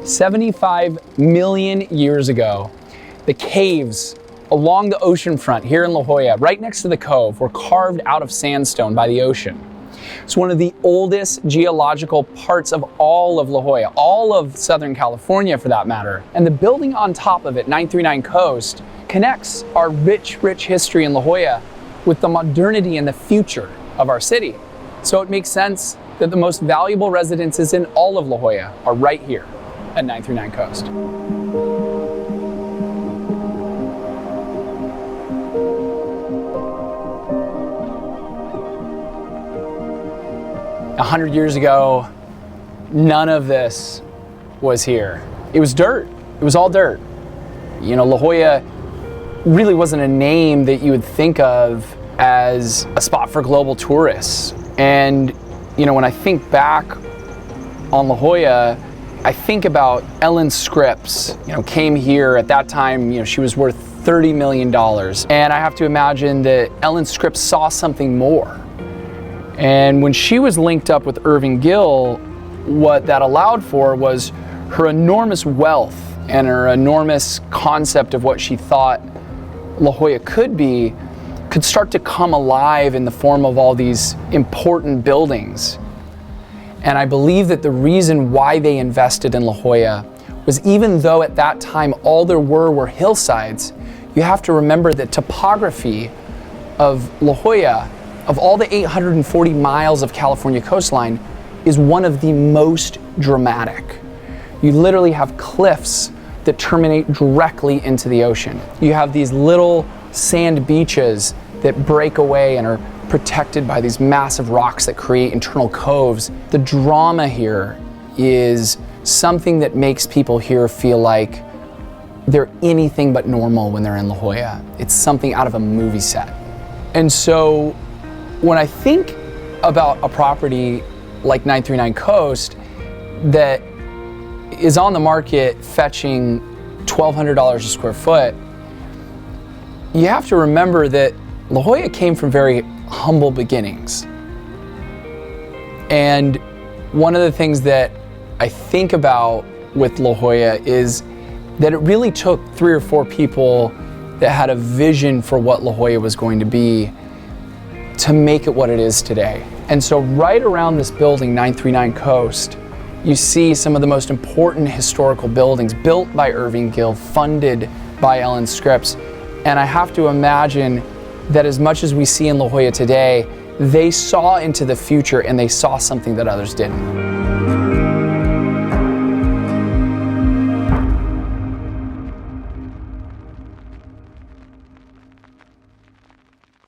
$75 million years ago, the caves along the ocean front here in La Jolla, right next to the cove, were carved out of sandstone by the ocean. It's one of the oldest geological parts of all of La Jolla, all of Southern California for that matter. And the building on top of it, 939 Coast, connects our rich history in La Jolla with the modernity and the future of our city. So it makes sense that the most valuable residences in all of La Jolla are right here at 939 Coast. A 100 years ago, none of this was here. It was dirt. It was all dirt. You know, La Jolla really wasn't a name that you would think of as a spot for global tourists. And, you know, when I think back on La Jolla, I think about Ellen Scripps, you know, came here at that time, you know, she was worth $30 million. And I have to imagine that Ellen Scripps saw something more. And when she was linked up with Irving Gill, what that allowed for was her enormous wealth and her enormous concept of what she thought La Jolla could be, could start to come alive in the form of all these important buildings. And I believe that the reason why they invested in La Jolla was, even though at that time all there were hillsides, you have to remember that topography of La Jolla, of all the 840 miles of California coastline, is one of the most dramatic. You literally have cliffs that terminate directly into the ocean. You have these little sand beaches that break away and are protected by these massive rocks that create internal coves. The drama here is something that makes people here feel like they're anything but normal when they're in La Jolla. It's something out of a movie set. And so when I think about a property like 939 Coast that is on the market fetching $1,200 a square foot, you have to remember that La Jolla came from very humble beginnings. And one of the things that I think about with La Jolla is that it really took 3 or 4 people that had a vision for what La Jolla was going to be to make it what it is today. And so right around this building, 939 Coast, you see some of the most important historical buildings built by Irving Gill, funded by Ellen Scripps. And I have to imagine that as much as we see in La Jolla today, they saw into the future and they saw something that others didn't.